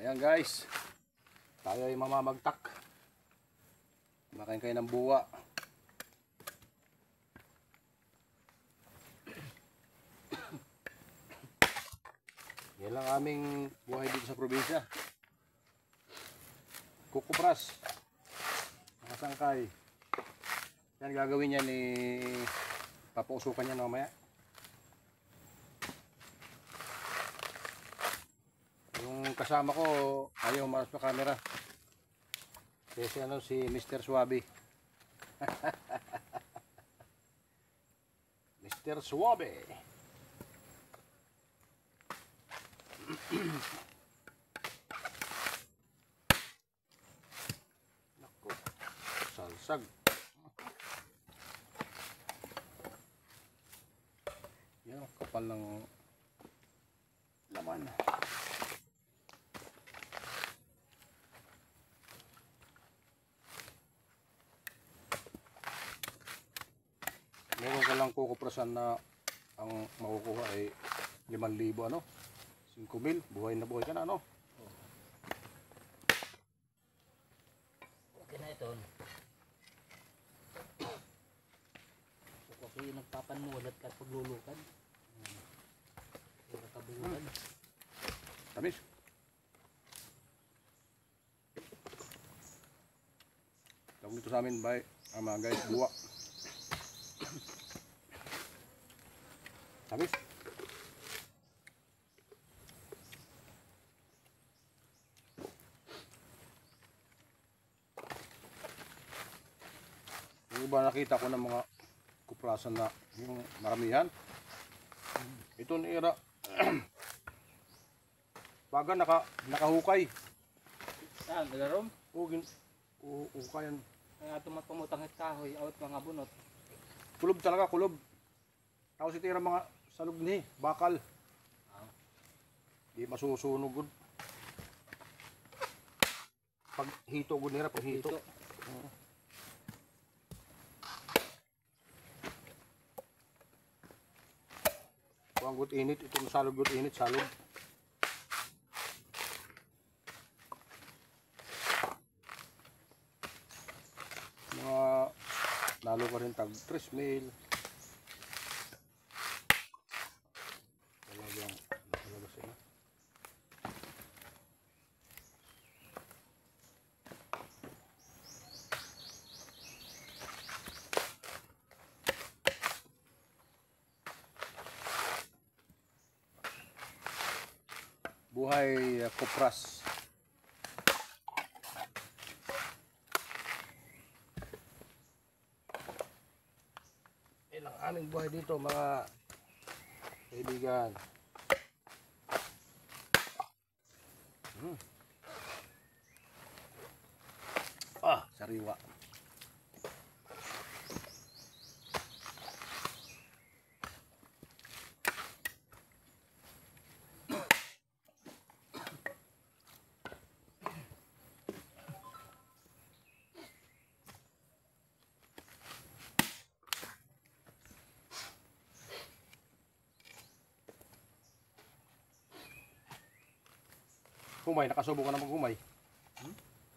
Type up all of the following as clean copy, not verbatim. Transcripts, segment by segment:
Ayan guys, tayo ay mamamagtak. Kumakain kayo ng buwa. Yan lang aming buhay dito sa probinsya. Kukupras, nakasangkay. Yan gagawin niya ni papausukan niya mamaya. Yung kasama ko ayaw maras sa camera. Kasi ano si Mr. Suabe. Mr. Suabe. Naku, salsag. Yan, kapal ng laman. Meron ka lang kukuprasan na ang makukuha ay 5,000 ano? 5,000, buhay na buhay ka na ano? Okay na ito. So, okay, nagpapanmulat ka at paglulukan. Pura kabulukan. Tamis. Tawag dito sa amin, mga guys, buwa. Tamis. Yung iba nakita ko ng mga kuprasan na yung maramihan. Ito na era. Baga nakahukay. Saan? Nagarom? Hukayan. Kaya tumapamutang at kahoy, awat mga bunot. Kulob talaga, kulob. Tapos ito yung mga salog ni, bakal. Di masusunog gud. Pag hito gud nila, pag hito. Ang good init, itong salog good init, salog. Mga nalo ka rin tag 3,000. Talagang nakalabas sila. Buhay kupras. Ilang aming buhay dito mga kaibigan. Sariwa. Humay, nakasubo ka na mag-humay.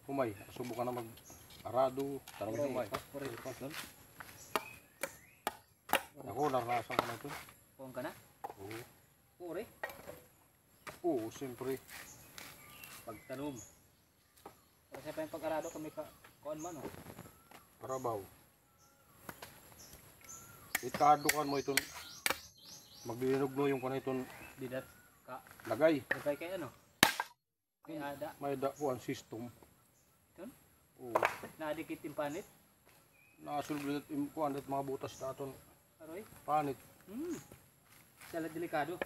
Humay, nakasubo ka na mag-arado. Tarang humay. Ako, naranasan ka na ito. Kuhan ka na? Oo. Puri. Oo, siyempre. Pagtanom. Kasi pa yung pag-arado kami kuhan man o. Karabaw. Itadukan mo itong maglinog yung kanay itong Didat ka. lagay. Lagay kayo ano? May ada. May dakuan system. Yun? Oo. Nadikit yung panit. Nakasulog din kuan at mga butas na itong Aroy. panit. Salat delikado.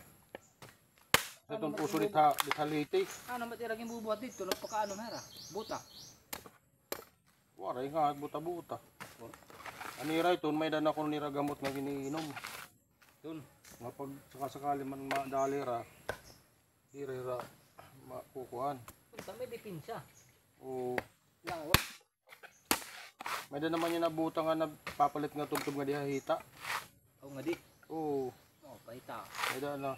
Itong puso dit haliti. Ano matirag yung bubuhat dito? Nagpakaano mera? Buta. Waray nga, buta-buta. Anira ito, may dana ko nira gamot na giniinom. Yun. Nga pag sakasakali man madalira, dirira makukuhan. Punta may depinsya. O Langot. may dana naman yung nabuta nga nagpapalit nga tugtog nga dihahita. O nga di. Oo, O, paita. may dana.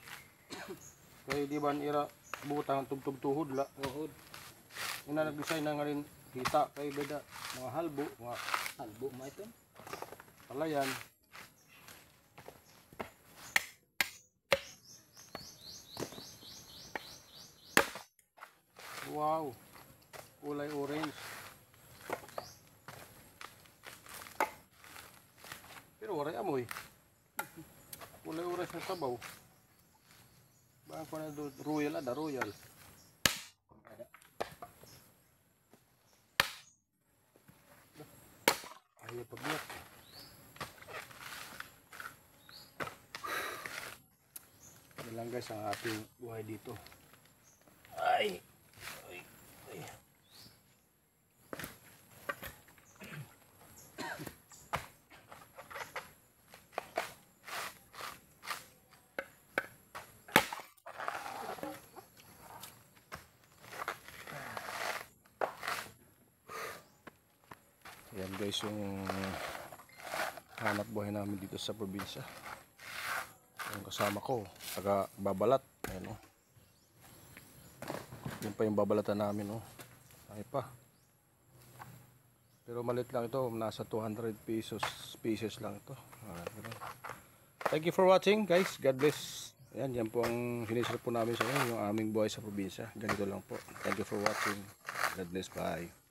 Kaya di ba ira butang tubtub tuhod la. Uhod. Yung na nag-design na nga rin hita kay beda mga halbo, mga Albo mo ito. palayan. Wow, kulay orange. Pero waray amoy. Kulay orange ng sabaw. Baka ko na doon, royal ada, royal. Ada. Ayaw pagbiyak. Yan lang guys ang ating buhay dito. Ay! Ay! Ay! Yan guys yung hanap buhay namin dito sa probinsya. Yung kasama ko, taga babalat. Ayan o. Yun pa yung babalatan namin o. Ay pa. Pero malit lang ito, nasa 200 pieces lang ito. Thank you for watching guys. God bless. Ayan, yan po ang sinisir po namin sa inyo, yung aming buhay sa probinsya. Ganito lang po. Thank you for watching. God bless. Bye.